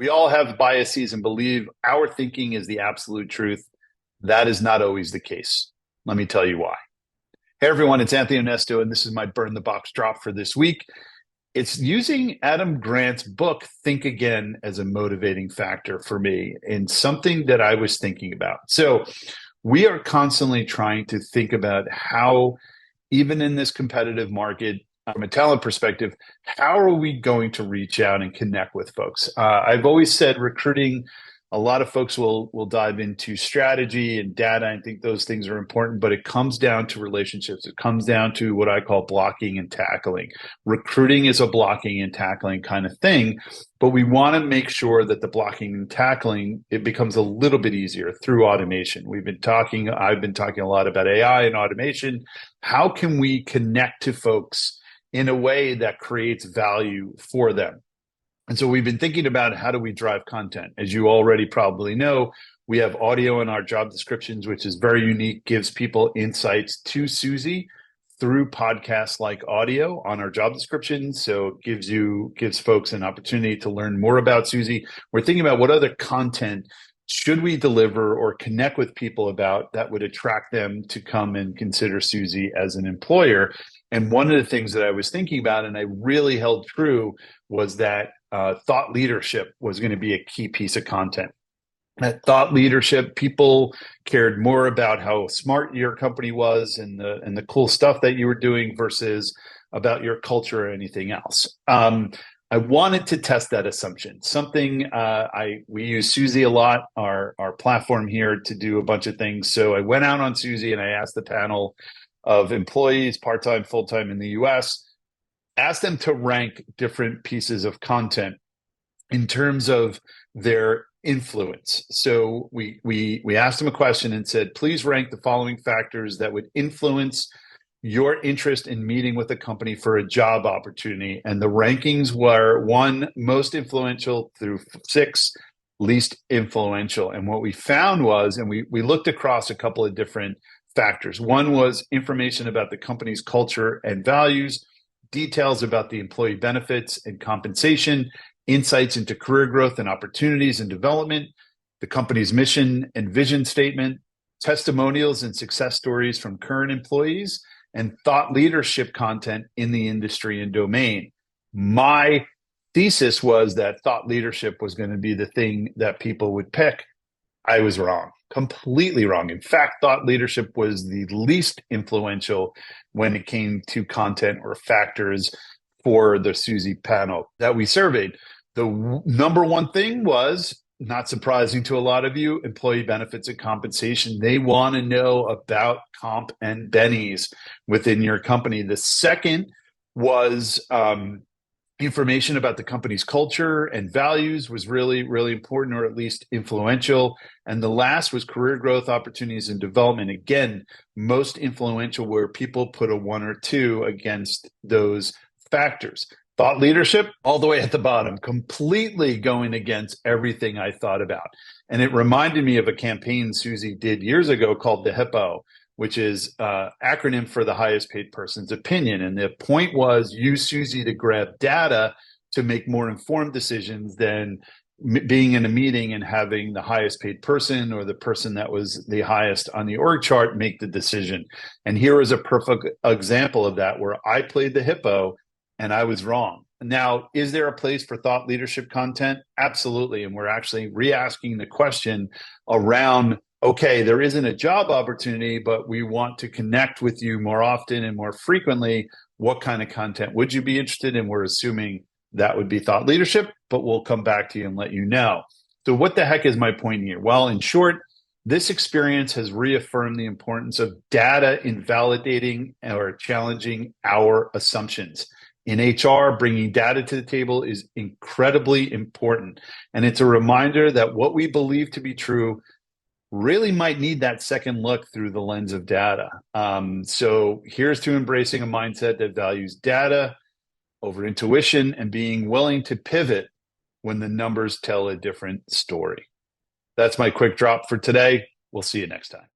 We all have biases and believe our thinking is the absolute truth. That is not always the case. Let me tell you why. Hey everyone, it's Anthony Onesto, and this is my Burn the Box drop for this week. It's using Adam Grant's book, Think Again, as a motivating factor for me in something that I was thinking about. So we are constantly trying to think about how, even in this competitive market, from a talent perspective, how are we going to reach out and connect with folks? I've always said recruiting, a lot of folks will dive into strategy and data. I think those things are important, but it comes down to relationships. It comes down to what I call blocking and tackling. Recruiting is a blocking and tackling kind of thing, but we want to make sure that the blocking and tackling, it becomes a little bit easier through automation. I've been talking a lot about AI and automation. How can we connect to folks in a way that creates value for them? And so we've been thinking about how do we drive content. As you already probably know, we have audio in our job descriptions, which is very unique, gives people insights to Suzy through podcasts like audio on our job descriptions. So it gives folks an opportunity to learn more about Suzy. We're thinking about what other content should we deliver or connect with people about that would attract them to come and consider Suzy as an employer. And one of the things that I was thinking about, and I really held true, was that thought leadership was going to be a key piece of content. At thought leadership, people cared more about how smart your company was and the cool stuff that you were doing versus about your culture or anything else. I wanted to test that assumption. We use Suzy a lot, our platform here, to do a bunch of things. So I went out on Suzy and I asked the panel of employees, part-time, full-time in the US, asked them to rank different pieces of content in terms of their influence. So we asked them a question and said, please rank the following factors that would influence your interest in meeting with a company for a job opportunity. And the rankings were 1, most influential, through 6, least influential. And what we found was, and we looked across a couple of different factors. 1 was information about the company's culture and values, details about the employee benefits and compensation, insights into career growth and opportunities and development, the company's mission and vision statement, testimonials and success stories from current employees, and thought leadership content in the industry and domain. My thesis was that thought leadership was going to be the thing that people would pick. I was wrong, completely wrong. In fact, thought leadership was the least influential when it came to content or factors for the Suzy panel that we surveyed. The number one thing was, not surprising to a lot of you, employee benefits and compensation. They want to know about comp and bennies within your company. The second was information about the company's culture and values was really, really important, or at least influential. And the last was career growth opportunities and development. Again, most influential, where people put a 1 or 2 against those factors. Thought leadership, all the way at the bottom, completely going against everything I thought about. And it reminded me of a campaign Suzy did years ago called the HIPPO, which is acronym for the highest paid person's opinion. And the point was, use Suzy to grab data to make more informed decisions than being in a meeting and having the highest paid person or the person that was the highest on the org chart make the decision. And here is a perfect example of that, where I played the HIPPO and I was wrong. Now, is there a place for thought leadership content? Absolutely. And we're actually re-asking the question around, okay, there isn't a job opportunity, but we want to connect with you more often and more frequently. What kind of content would you be interested in? We're assuming that would be thought leadership, but we'll come back to you and let you know. So what the heck is my point here? Well, in short, this experience has reaffirmed the importance of data in validating or challenging our assumptions. In HR, bringing data to the table is incredibly important. And it's a reminder that what we believe to be true really might need that second look through the lens of data. So here's to embracing a mindset that values data over intuition and being willing to pivot when the numbers tell a different story. That's my quick drop for today. We'll see you next time.